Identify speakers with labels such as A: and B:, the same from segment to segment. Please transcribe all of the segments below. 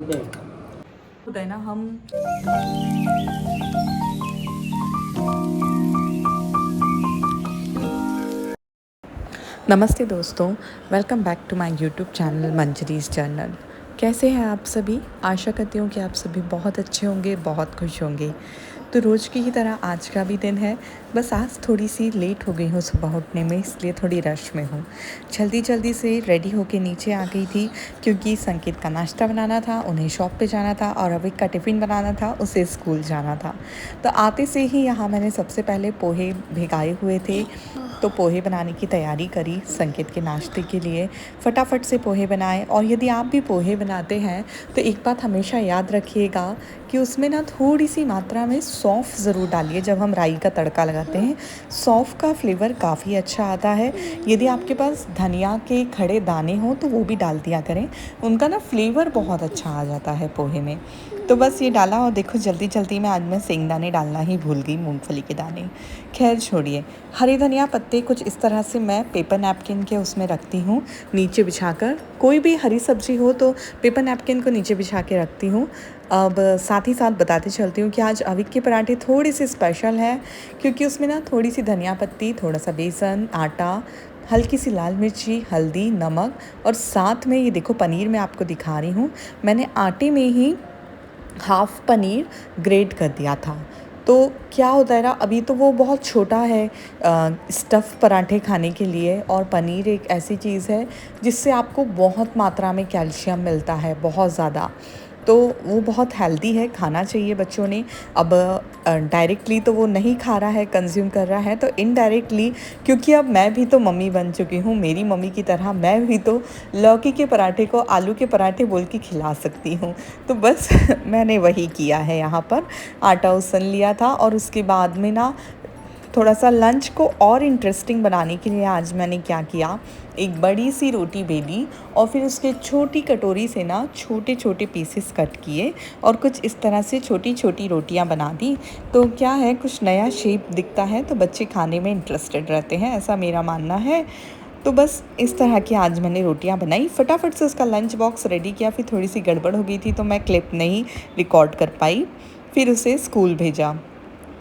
A: होता है ना हम। नमस्ते दोस्तों, welcome back to my YouTube channel Manjari's journal. कैसे हैं आप सभी? आशा करती हूँ कि आप सभी बहुत अच्छे होंगे, बहुत खुश होंगे। तो रोज़ की ही तरह आज का भी दिन है। बस आज थोड़ी सी लेट हो गई हूँ सुबह उठने में, इसलिए थोड़ी रश में हूँ। जल्दी जल्दी से रेडी होके नीचे आ गई थी क्योंकि संकेत का नाश्ता बनाना था, उन्हें शॉप पे जाना था और अविक का टिफ़िन बनाना था, उसे स्कूल जाना था। तो आते से ही यहाँ मैंने सबसे पहले पोहे भिगाए हुए थे, तो पोहे बनाने की तैयारी करी संकेत के नाश्ते के लिए। फटाफट से पोहे बनाए। और यदि आप भी पोहे बनाते हैं तो एक बात हमेशा याद रखिएगा कि उसमें ना थोड़ी सी मात्रा में सौंफ ज़रूर डालिए। जब हम राई का तड़का लगाते हैं, सौंफ का फ्लेवर काफ़ी अच्छा आता है। यदि आपके पास धनिया के खड़े दाने हों तो वो भी डाल दिया करें, उनका ना फ्लेवर बहुत अच्छा आ जाता है पोहे में। तो बस ये डाला और देखो जल्दी जल्दी में आज मैं सेंगदाने डालना ही भूल गई, मूंगफली के दाने। खैर छोड़िए। हरी धनिया पत्ते कुछ इस तरह से मैं पेपर नैपकिन के उसमें रखती हूँ नीचे बिछाकर। कोई भी हरी सब्जी हो तो पेपर नैपकिन को नीचे बिछा के रखती हूँ। अब साथ ही साथ बताते चलती हूँ कि आज अविक के पराठे थोड़े से स्पेशल हैं क्योंकि उसमें ना थोड़ी सी धनिया पत्ती, थोड़ा सा बेसन, आटा, हल्की सी लाल मिर्ची, हल्दी, नमक और साथ में ये देखो पनीर मैं आपको दिखा रही हूँ। मैंने आटे में ही हाफ़ पनीर ग्रेट कर दिया था। तो क्या होता है ना, अभी तो वो बहुत छोटा है स्टफ़ पराठे खाने के लिए, और पनीर एक ऐसी चीज़ है जिससे आपको बहुत मात्रा में कैल्शियम मिलता है, बहुत ज़्यादा। तो वो बहुत हेल्दी है, खाना चाहिए बच्चों ने। अब डायरेक्टली तो वो नहीं खा रहा है, कंज्यूम कर रहा है, तो इनडायरेक्टली, क्योंकि अब मैं भी तो मम्मी बन चुकी हूँ, मेरी मम्मी की तरह मैं भी तो लौकी के पराठे को आलू के पराठे बोल के खिला सकती हूँ। तो बस मैंने वही किया है। यहाँ पर आटा उसन लिया था और उसके बाद में ना थोड़ा सा लंच को और इंटरेस्टिंग बनाने के लिए आज मैंने क्या किया, एक बड़ी सी रोटी बेली और फिर उसके छोटी कटोरी से ना छोटे छोटे पीसेस कट किए और कुछ इस तरह से छोटी छोटी रोटियां बना दी। तो क्या है, कुछ नया शेप दिखता है तो बच्चे खाने में इंटरेस्टेड रहते हैं, ऐसा मेरा मानना है। तो बस इस तरह की आज मैंने रोटियां बनाई, फटाफट से उसका लंच बॉक्स रेडी किया। फिर थोड़ी सी गड़बड़ हो गई थी तो मैं क्लिप नहीं रिकॉर्ड कर पाई। फिर उसे स्कूल भेजा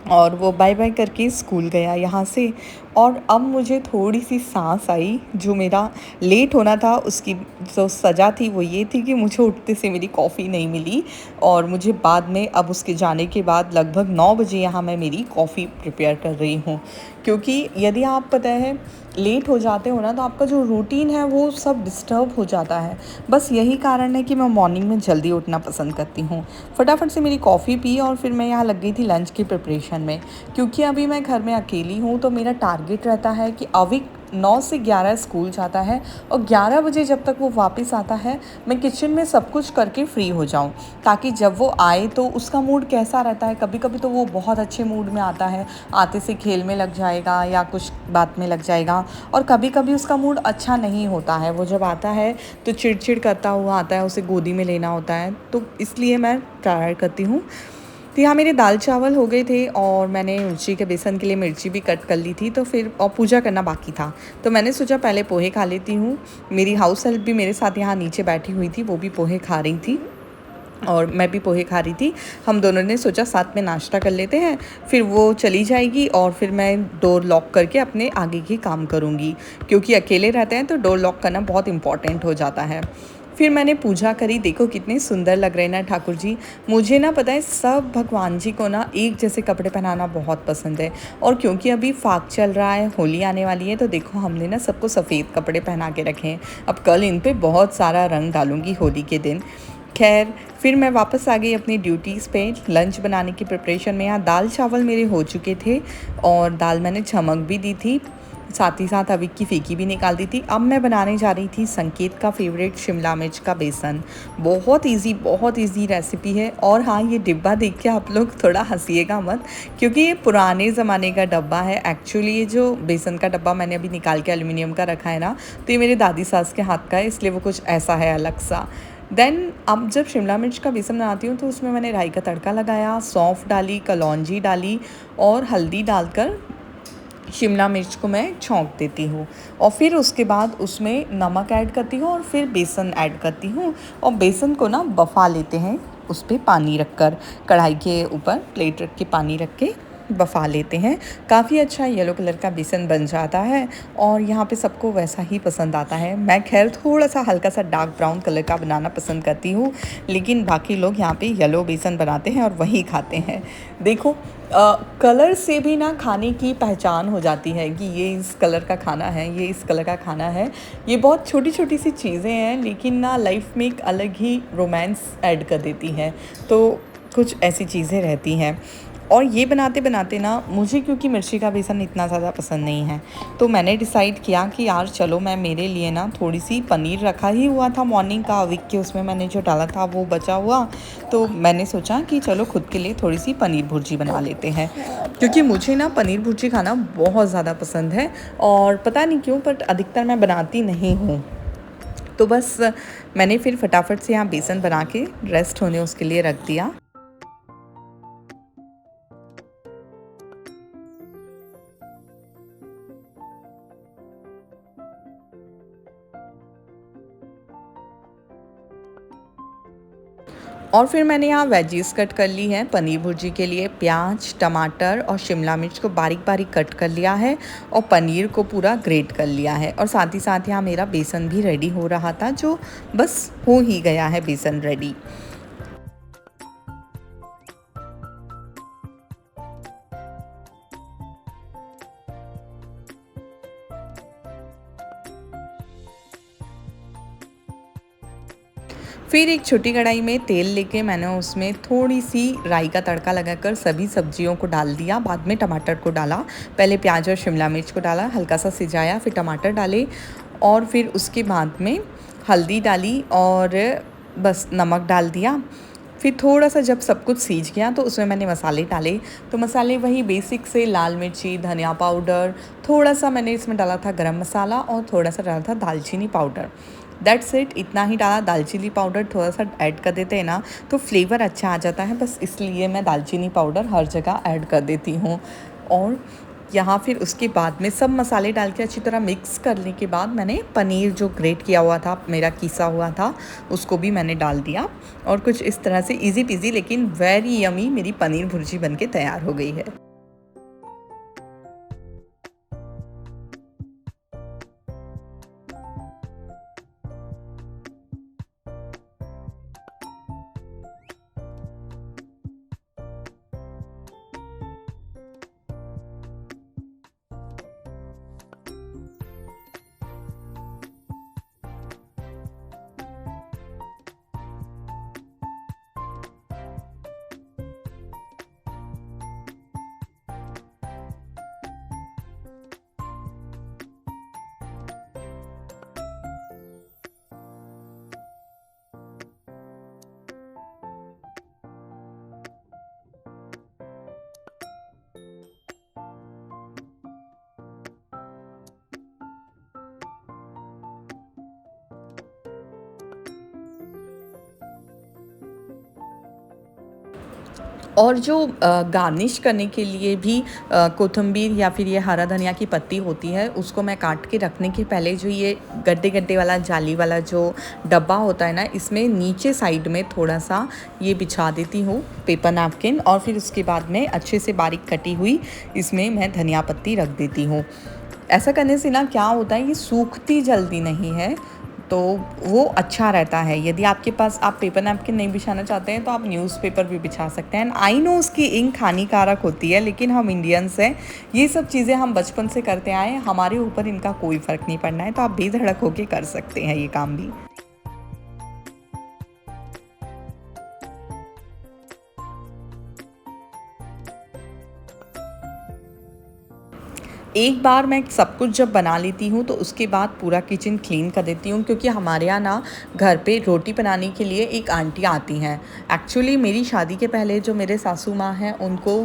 A: और वो बाय बाय करके स्कूल गया यहाँ से। और अब मुझे थोड़ी सी सांस आई। जो मेरा लेट होना था उसकी जो सज़ा थी वो ये थी कि मुझे उठते से मेरी कॉफ़ी नहीं मिली, और मुझे बाद में अब उसके जाने के बाद लगभग 9 बजे यहाँ मैं मेरी कॉफ़ी प्रिपेयर कर रही हूँ। क्योंकि यदि आप पता है लेट हो जाते हो ना तो आपका जो रूटीन है वो सब डिस्टर्ब हो जाता है। बस यही कारण है कि मैं मॉर्निंग में जल्दी उठना पसंद करती हूँ। फटाफट से मेरी कॉफ़ी पी और फिर मैं यहाँ लग गई थी लंच की प्रिपरेशन में। क्योंकि अभी मैं घर में अकेली हूँ तो मेरा टारगेट रहता है कि अविक 9 से 11 स्कूल जाता है और 11 बजे जब तक वो वापस आता है मैं किचन में सब कुछ करके फ्री हो जाऊँ, ताकि जब वो आए तो उसका मूड कैसा रहता है। कभी कभी तो वो बहुत अच्छे मूड में आता है, आते से खेल में लग जाएगा या कुछ बात में लग जाएगा, और कभी कभी उसका मूड अच्छा नहीं होता है। वो जब आता है तो चिड़चिड़ करता हुआ आता है, उसे गोदी में लेना होता है। तो इसलिए मैं ट्राई करती हूँ। तो यहाँ मेरे दाल चावल हो गए थे और मैंने मिर्ची के बेसन के लिए मिर्ची भी कट कर ली थी, तो फिर और पूजा करना बाकी था तो मैंने सोचा पहले पोहे खा लेती हूँ। मेरी हाउस हेल्प भी मेरे साथ यहाँ नीचे बैठी हुई थी, वो भी पोहे खा रही थी और मैं भी पोहे खा रही थी। हम दोनों ने सोचा साथ में नाश्ता कर लेते हैं, फिर वो चली जाएगी और फिर मैं डोर लॉक करके अपने आगे के काम करूँगी, क्योंकि अकेले रहते हैं तो डोर लॉक करना बहुत इम्पॉर्टेंट हो जाता है। फिर मैंने पूजा करी। देखो कितने सुंदर लग रहे हैं ना ठाकुर जी। मुझे ना पता है सब भगवान जी को ना एक जैसे कपड़े पहनाना बहुत पसंद है, और क्योंकि अभी फाग चल रहा है, होली आने वाली है, तो देखो हमने ना सबको सफ़ेद कपड़े पहना के रखे हैं। अब कल इन पे बहुत सारा रंग डालूंगी होली के दिन। खैर फिर मैं वापस आ गई अपनी ड्यूटीज़ पे लंच बनाने की प्रिपरेशन में। यहाँ दाल चावल मेरे हो चुके थे और दाल मैंने छमक भी दी थी, साथ ही साथ अविक की फीकी भी निकाल दी थी। अब मैं बनाने जा रही थी संकेत का फेवरेट शिमला मिर्च का बेसन। बहुत इजी रेसिपी है। और हाँ, ये डिब्बा देख के आप लोग थोड़ा हंसीएगा मत, क्योंकि ये पुराने ज़माने का डब्बा है। एक्चुअली ये जो बेसन का डब्बा मैंने अभी निकाल के एल्युमिनियम का रखा है ना, तो ये मेरी दादी सास के हाथ का है, इसलिए वो कुछ ऐसा है अलग सा। देन अब जब शिमला मिर्च का बेसन बनाती हूँ तो उसमें मैंने राई का तड़का लगाया, सौंफ डाली, कलौंजी डाली और हल्दी डालकर शिमला मिर्च को मैं छौंक देती हूँ और फिर उसके बाद उसमें नमक ऐड करती हूँ और फिर बेसन ऐड करती हूँ और बेसन को ना बफ़ा लेते हैं उस पे पानी रख कर, कढ़ाई के ऊपर प्लेट रख के पानी रख के बफ़ा लेते हैं। काफ़ी अच्छा येलो कलर का बेसन बन जाता है और यहाँ पे सबको वैसा ही पसंद आता है। मैं खैर थोड़ा सा हल्का सा डार्क ब्राउन कलर का बनाना पसंद करती हूँ, लेकिन बाकी लोग यहाँ पे येलो बेसन बनाते हैं और वही खाते हैं। देखो कलर से भी ना खाने की पहचान हो जाती है कि ये इस कलर का खाना है, ये इस कलर का खाना है। ये बहुत छोटी छोटी सी चीज़ें हैं, लेकिन ना लाइफ में एक अलग ही रोमांस ऐड कर देती हैं। तो कुछ ऐसी चीज़ें रहती हैं और ये बनाते बनाते ना मुझे, क्योंकि मिर्ची का बेसन इतना ज़्यादा पसंद नहीं है, तो मैंने डिसाइड किया कि यार चलो मैं मेरे लिए ना थोड़ी सी पनीर रखा ही हुआ था मॉर्निंग का वीक के, उसमें मैंने जो डाला था वो बचा हुआ, तो मैंने सोचा कि चलो खुद के लिए थोड़ी सी पनीर भुर्जी बना लेते हैं। क्योंकि मुझे ना पनीर भुर्जी खाना बहुत ज़्यादा पसंद है और पता नहीं क्यों बट अधिकतर मैं बनाती नहीं हूँ। तो बस मैंने फिर फटाफट से यहाँ बेसन बना के रेस्ट होने उसके लिए रख दिया। और फिर मैंने यहाँ वेजीज़ कट कर ली हैं पनीर भुर्जी के लिए। प्याज, टमाटर और शिमला मिर्च को बारीक बारीक कट कर लिया है और पनीर को पूरा ग्रेट कर लिया है और साथ ही साथ यहाँ मेरा बेसन भी रेडी हो रहा था, जो बस हो ही गया है बेसन रेडी। फिर एक छोटी कढ़ाई में तेल लेके मैंने उसमें थोड़ी सी राई का तड़का लगाकर सभी सब्जियों को डाल दिया। बाद में टमाटर को डाला, पहले प्याज और शिमला मिर्च को डाला, हल्का सा सिजाया, फिर टमाटर डाले और फिर उसके बाद में हल्दी डाली और बस नमक डाल दिया। फिर थोड़ा सा जब सब कुछ सीज गया तो उसमें मैंने मसाले डाले। तो मसाले वही बेसिक से लाल मिर्ची, धनिया पाउडर, थोड़ा सा मैंने इसमें डाला था गरम मसाला और थोड़ा सा डाला था दालचीनी पाउडर। दैट्स इट, इतना ही डाला। दालचीनी पाउडर थोड़ा सा ऐड कर देते हैं ना तो फ्लेवर अच्छा आ जाता है, बस इसलिए मैं दालचीनी पाउडर हर जगह ऐड कर देती हूँ। और यहाँ फिर उसके बाद में सब मसाले डाल के अच्छी तरह मिक्स करने के बाद मैंने पनीर जो ग्रेट किया हुआ था, मेरा किसा हुआ था, उसको भी मैंने डाल दिया और कुछ इस तरह से इजी पीजी लेकिन वेरी यमी मेरी पनीर भुर्जी बनके तैयार हो गई है। और जो गार्निश करने के लिए भी कोथिम्बीर या फिर ये हरा धनिया की पत्ती होती है, उसको मैं काट के रखने के पहले जो ये गड्ढे गड्ढे वाला जाली वाला जो डब्बा होता है ना, इसमें नीचे साइड में थोड़ा सा ये बिछा देती हूँ पेपर नैपकिन और फिर उसके बाद में अच्छे से बारीक कटी हुई इसमें मैं धनिया पत्ती रख देती हूँ। ऐसा करने से ना क्या होता है, ये सूखती जल्दी नहीं है तो वो अच्छा रहता है। यदि आपके पास आप पेपर नैपकिन नहीं बिछाना चाहते हैं तो आप न्यूज़पेपर भी बिछा सकते हैं। आई नो उसकी इंक हानिकारक होती है, लेकिन हम इंडियंस हैं, ये सब चीज़ें हम बचपन से करते आए हैं, हमारे ऊपर इनका कोई फ़र्क नहीं पड़ना है, तो आप बेधड़क होके कर सकते हैं ये काम भी। एक बार मैं सब कुछ जब बना लेती हूँ तो उसके बाद पूरा किचन क्लीन कर देती हूँ, क्योंकि हमारे यहाँ ना घर पे रोटी बनाने के लिए एक आंटी आती हैं। एक्चुअली मेरी शादी के पहले जो मेरे सासू माँ हैं उनको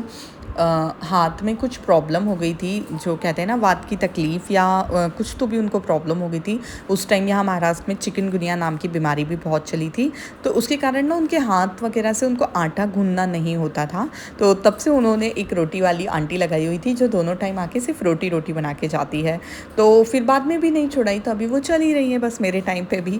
A: हाथ में कुछ प्रॉब्लम हो गई थी, जो कहते हैं ना वात की तकलीफ़ या कुछ तो भी उनको प्रॉब्लम हो गई थी। उस टाइम यहाँ महाराष्ट्र में चिकनगुनिया नाम की बीमारी भी बहुत चली थी, तो उसके कारण ना उनके हाथ वगैरह से उनको आटा गूँथना नहीं होता था। तो तब से उन्होंने एक रोटी वाली आंटी लगाई हुई थी, जो दोनों टाइम आके सिर्फ रोटी बना के जाती है। तो फिर बाद में भी नहीं छुड़ाई, तो अभी वो चल ही रही है बस मेरे टाइम पे भी।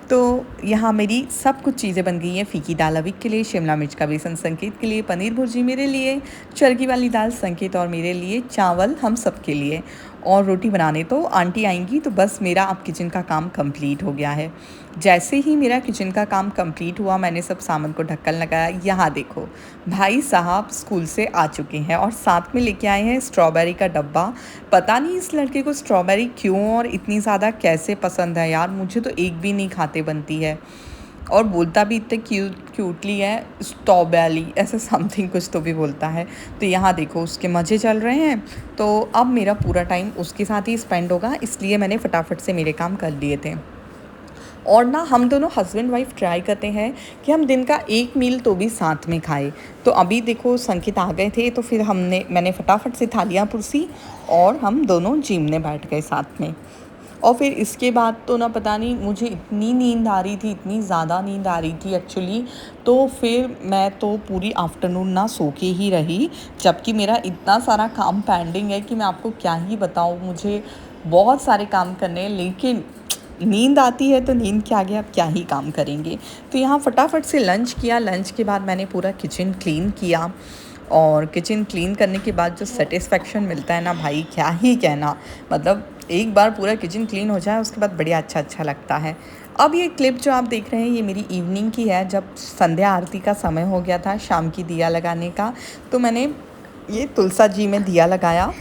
A: तो यहाँ मेरी सब कुछ चीज़ें बन गई हैं। फीकी दाल अविक के लिए, शिमला मिर्च का बेसन संकेत के लिए, पनीर भुर्जी मेरे लिए, चरगी वाली दाल संकेत और मेरे लिए, चावल हम सब के लिए, और रोटी बनाने तो आंटी आएंगी। तो बस मेरा अब किचन का काम कंप्लीट हो गया है। जैसे ही मेरा किचन का काम कंप्लीट हुआ, मैंने सब सामान को ढक्कन लगाया। यहाँ देखो, भाई साहब स्कूल से आ चुके हैं और साथ में लेके आए हैं स्ट्रॉबेरी का डब्बा। पता नहीं इस लड़के को स्ट्रॉबेरी क्यों और इतनी ज़्यादा कैसे पसंद है यार, मुझे तो एक भी नहीं खाते बनती है। और बोलता भी इतने क्यूटली है, स्ट्रॉबेरी ऐसे समथिंग कुछ तो भी बोलता है। तो यहाँ देखो उसके मज़े चल रहे हैं। तो अब मेरा पूरा टाइम उसके साथ ही स्पेंड होगा, इसलिए मैंने फटाफट से मेरे काम कर लिए थे। और ना हम दोनों हस्बैंड वाइफ ट्राई करते हैं कि हम दिन का एक मील तो भी साथ में खाएं। तो अभी देखो संकेत आ गए थे, तो फिर मैंने फटाफट से थालियाँ पुरसी और हम दोनों जिमने बैठ गए साथ में। और फिर इसके बाद तो ना पता नहीं मुझे इतनी नींद आ रही थी, इतनी ज़्यादा नींद आ रही थी एक्चुअली। तो फिर मैं तो पूरी आफ्टरनून ना सो के ही रही, जबकि मेरा इतना सारा काम पेंडिंग है कि मैं आपको क्या ही बताऊँ। मुझे बहुत सारे काम करने हैं, लेकिन नींद आती है तो नींद के आगे आप क्या ही काम करेंगे। तो यहाँ फटाफट से लंच किया। लंच के बाद मैंने पूरा किचन क्लीन किया, और किचन क्लीन करने के बाद जो सेटिस्फेक्शन मिलता है ना भाई, क्या ही कहना। मतलब एक बार पूरा किचन क्लीन हो जाए उसके बाद बढ़िया अच्छा लगता है। अब ये क्लिप जो आप देख रहे हैं ये मेरी इवनिंग की है, जब संध्या आरती का समय हो गया था, शाम की दिया लगाने का। तो मैंने ये तुलसा जी में दिया लगाया,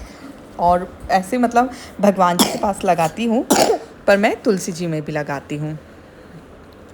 A: और ऐसे मतलब भगवान जी के पास लगाती हूँ, पर मैं तुलसी जी में भी लगाती हूँ।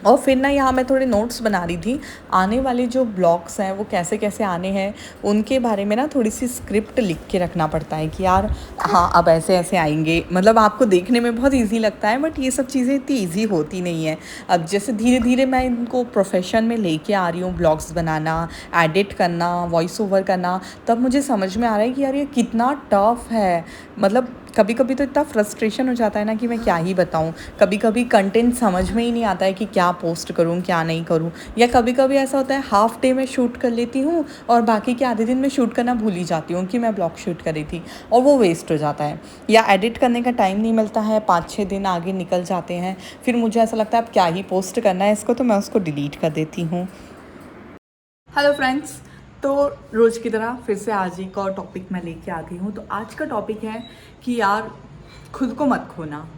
A: और फिर ना यहाँ मैं थोड़े नोट्स बना रही थी, आने वाले जो ब्लॉग्स हैं वो कैसे कैसे आने हैं उनके बारे में ना थोड़ी सी स्क्रिप्ट लिख के रखना पड़ता है कि यार हाँ अब ऐसे ऐसे आएंगे। मतलब आपको देखने में बहुत इजी लगता है, बट ये सब चीज़ें इतनी इजी होती नहीं है। अब जैसे धीरे धीरे मैं इनको प्रोफेशन में लेके आ रही हूँ, ब्लॉग्स बनाना, एडिट करना, वॉइस ओवर करना, तब मुझे समझ में आ रहा है कि यार ये कितना टफ़ है। मतलब कभी कभी तो इतना फ्रस्ट्रेशन हो जाता है ना कि मैं क्या ही बताऊँ। कभी कभी कंटेंट समझ में ही नहीं आता है कि क्या पोस्ट करूँ क्या नहीं करूँ। या कभी कभी ऐसा होता है हाफ डे में शूट कर लेती हूँ और बाकी के आधे दिन में शूट करना भूल ही जाती हूँ कि मैं ब्लॉग शूट करी थी, और वो वेस्ट हो जाता है। या एडिट करने का टाइम नहीं मिलता है, 5-6 दिन आगे निकल जाते हैं, फिर मुझे ऐसा लगता है अब क्या ही पोस्ट करना है इसको, तो मैं उसको डिलीट कर देती हूँ। हेलो फ्रेंड्स, तो रोज़ की तरह फिर से आज एक और टॉपिक मैं लेके आ गई हूँ। तो आज का टॉपिक है कि यार खुद को मत खोना।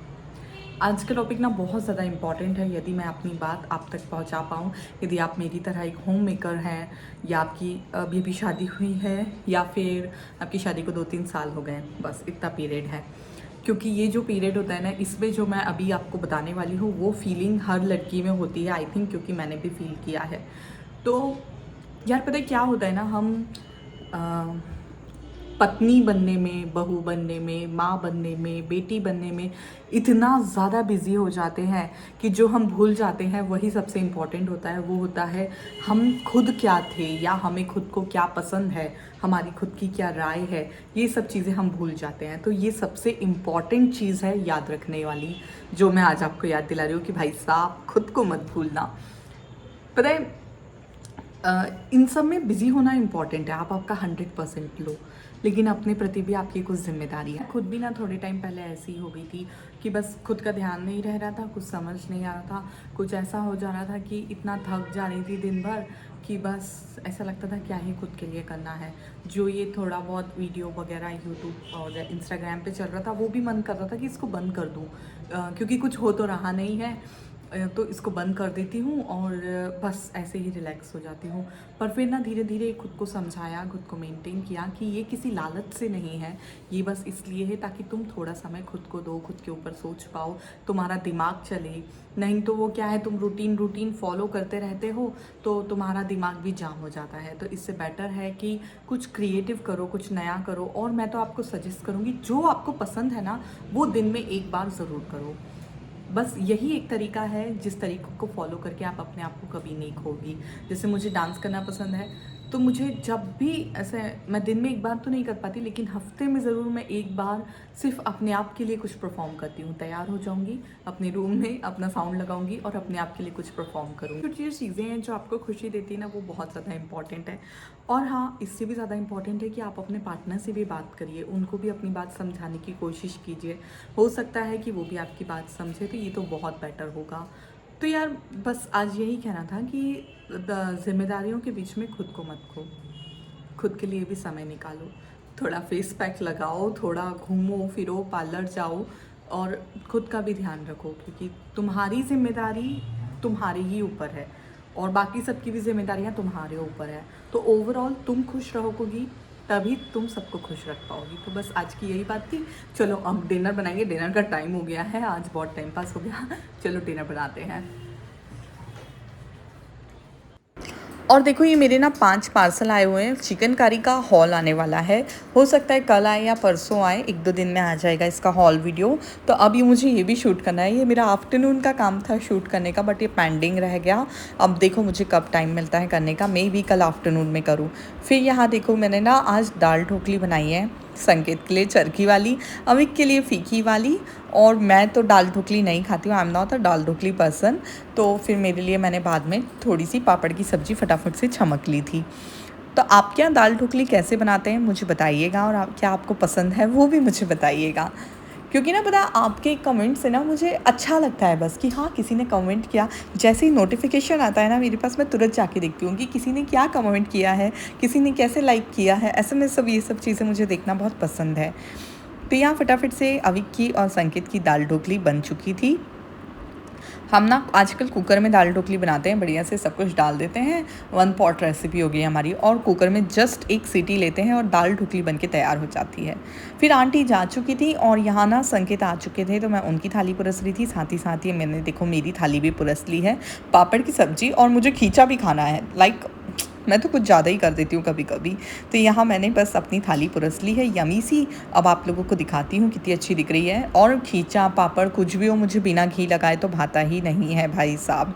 A: आज का टॉपिक ना बहुत ज़्यादा इम्पॉर्टेंट है, यदि मैं अपनी बात आप तक पहुँचा पाऊँ। यदि आप मेरी तरह एक होम मेकर हैं, या आपकी अभी अभी शादी हुई है, या फिर आपकी शादी को 2-3 साल हो गए, बस इतना पीरियड है। क्योंकि ये जो पीरियड होता है ना, इसमें जो मैं अभी आपको बताने वाली हूँ वो फीलिंग हर लड़की में होती है आई थिंक, क्योंकि मैंने भी फील किया है। तो यार पता है क्या होता है ना, हम पत्नी बनने में, बहू बनने में, माँ बनने में, बेटी बनने में इतना ज़्यादा बिजी हो जाते हैं कि जो हम भूल जाते हैं वही सबसे इम्पॉर्टेंट होता है। वो होता है हम खुद क्या थे, या हमें खुद को क्या पसंद है, हमारी खुद की क्या राय है, ये सब चीज़ें हम भूल जाते हैं। तो ये सबसे इम्पॉर्टेंट चीज़ है याद रखने वाली, जो मैं आज आपको याद दिला रही हूँ कि भाई साहब खुद को मत भूलना। पता है इन सब में बिज़ी होना इम्पॉर्टेंट है, आप आपका 100% लो, लेकिन अपने प्रति भी आपकी कुछ जिम्मेदारी है। खुद भी ना थोड़े टाइम पहले ऐसी हो गई थी कि बस खुद का ध्यान नहीं रह रहा था, कुछ समझ नहीं आ रहा था, कुछ ऐसा हो जा रहा था कि इतना थक जा रही थी दिन भर कि बस ऐसा लगता था क्या ही खुद के लिए करना है। जो ये थोड़ा बहुत वीडियो वगैरह यूट्यूब और इंस्टाग्राम पे चल रहा था, वो भी मन कर रहा था कि इसको बंद कर दूँ, क्योंकि कुछ हो तो रहा नहीं है, तो इसको बंद कर देती हूँ और बस ऐसे ही रिलैक्स हो जाती हूँ। पर फिर ना धीरे धीरे खुद को समझाया, खुद को मेंटेन किया कि ये किसी लालच से नहीं है, ये बस इसलिए है ताकि तुम थोड़ा समय खुद को दो, खुद के ऊपर सोच पाओ, तुम्हारा दिमाग चले। नहीं तो वो क्या है, तुम रूटीन फॉलो करते रहते हो तो तुम्हारा दिमाग भी जाम हो जाता है। तो इससे बेटर है कि कुछ क्रिएटिव करो, कुछ नया करो। और मैं तो आपको सजेस्ट करूँगी जो आपको पसंद है ना, वो दिन में एक बार ज़रूर करो। बस यही एक तरीका है जिस तरीक़े को फॉलो करके आप अपने आप को कभी नहीं खोगी। जैसे मुझे डांस करना पसंद है, तो मुझे जब भी ऐसे, मैं दिन में एक बार तो नहीं कर पाती, लेकिन हफ्ते में ज़रूर मैं एक बार सिर्फ अपने आप के लिए कुछ परफॉर्म करती हूँ। तैयार हो जाऊँगी, अपने रूम में अपना साउंड लगाऊंगी और अपने आप के लिए कुछ परफॉर्म करूँगी। छोटी छोटी चीज़ें हैं जो आपको खुशी देती है ना, वो बहुत ज़्यादा इंपॉर्टेंट है। और हाँ, इससे भी ज़्यादा इंपॉर्टेंट है कि आप अपने पार्टनर से भी बात करिए, उनको भी अपनी बात समझाने की कोशिश कीजिए। हो सकता है कि वो भी आपकी बात समझे, तो ये तो बहुत बेटर होगा। तो यार बस आज यही कहना था कि जिम्मेदारियों के बीच में खुद को मत खो, खुद के लिए भी समय निकालो, थोड़ा फेस पैक लगाओ, थोड़ा घूमो फिरो, पार्लर जाओ और खुद का भी ध्यान रखो, क्योंकि तुम्हारी जिम्मेदारी तुम्हारे ही ऊपर है और बाकी सबकी भी जिम्मेदारियां तुम्हारे ऊपर है। तो ओवरऑल तुम खुश रहोगी तभी तुम सबको खुश रख पाओगी। तो बस आज की यही बात थी। चलो अब डिनर बनाएंगे, डिनर का टाइम हो गया है, आज बहुत टाइम पास हो गया। चलो डिनर बनाते हैं। और देखो ये मेरे ना 5 पार्सल आए हुए हैं, चिकन करी का हॉल आने वाला है। हो सकता है कल आए या परसों आए, 1-2 दिन में आ जाएगा इसका हॉल वीडियो। तो अब ये मुझे ये भी शूट करना है, ये मेरा आफ्टरनून का काम था शूट करने का, बट ये पेंडिंग रह गया। अब देखो मुझे कब टाइम मिलता है करने का, मैं भी कल आफ्टरनून में करूँ। फिर यहाँ देखो मैंने ना आज दाल ढोकली बनाई है, संकेत के लिए चरखी वाली, अमिक के लिए फीकी वाली, और मैं तो दाल ढोकली नहीं खाती हूँ, I am not a dal dhokli person. तो फिर मेरे लिए मैंने बाद में थोड़ी सी पापड़ की सब्ज़ी फटाफट से छमक ली थी। तो आप क्या दाल ढोकली कैसे बनाते हैं मुझे बताइएगा, और क्या आपको पसंद है वो भी मुझे बताइएगा, क्योंकि ना पता आपके कमेंट से ना मुझे अच्छा लगता है बस कि हाँ किसी ने कमेंट किया। जैसे ही नोटिफिकेशन आता है ना मेरे पास, मैं तुरंत जाके देखती हूँ कि किसी ने क्या कमेंट किया है, किसी ने कैसे लाइक किया है, SMS सब, ये सब चीज़ें मुझे देखना बहुत पसंद है। तो यहाँ फटाफट से अविक की और संकेत की दाल ढोकली बन चुकी थी। हम ना आजकल कुकर में दाल ढोकली बनाते हैं, बढ़िया से सब कुछ डाल देते हैं, 1 पॉट रेसिपी हो गई हमारी, और कुकर में जस्ट 1 सीटी लेते हैं और दाल ढोकली बन के तैयार हो जाती है। फिर आंटी जा चुकी थी और यहाँ ना संकेत आ चुके थे, तो मैं उनकी थाली परस रही थी, साथ ही मैंने देखो मेरी थाली भी परस ली है, पापड़ की सब्ज़ी, और मुझे खींचा भी खाना है। मैं तो कुछ ज़्यादा ही कर देती हूँ कभी कभी। तो यहाँ मैंने बस अपनी थाली परस ली है यमी सी। अब आप लोगों को दिखाती हूँ कितनी अच्छी दिख रही है। और खींचा पापड़ कुछ भी हो, मुझे बिना घी लगाए तो भाता ही नहीं है भाई साहब।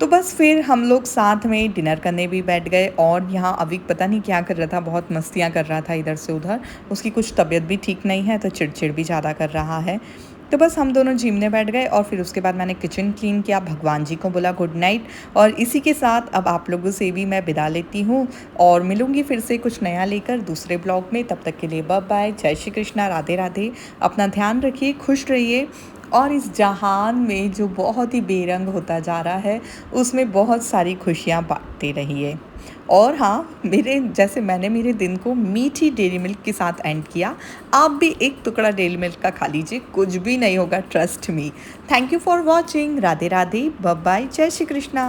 A: तो बस फिर हम लोग साथ में डिनर करने भी बैठ गए। और यहाँ अविक पता नहीं क्या कर रहा था, बहुत मस्तियाँ कर रहा था इधर से उधर, उसकी कुछ तबीयत भी ठीक नहीं है तो चिड़चिड़ भी ज़्यादा कर रहा है। तो बस हम दोनों जिमने बैठ गए और फिर उसके बाद मैंने किचन क्लीन किया, भगवान जी को बोला गुड नाइट। और इसी के साथ अब आप लोगों से भी मैं विदा लेती हूँ और मिलूँगी फिर से कुछ नया लेकर दूसरे ब्लॉग में। तब तक के लिए बाय बाय, जय श्री कृष्णा, राधे राधे। अपना ध्यान रखिए, खुश रहिए, और इस जहान में जो बहुत ही बेरंग होता जा रहा है उसमें बहुत सारी खुशियाँ बांटते रहिए। और हाँ, मेरे जैसे मैंने मेरे दिन को मीठी डेयरी मिल्क के साथ एंड किया, आप भी एक टुकड़ा डेयरी मिल्क का खा लीजिए, कुछ भी नहीं होगा, trust me. Thank you for watching, Radhe Radhe, bye bye, जय श्री कृष्णा।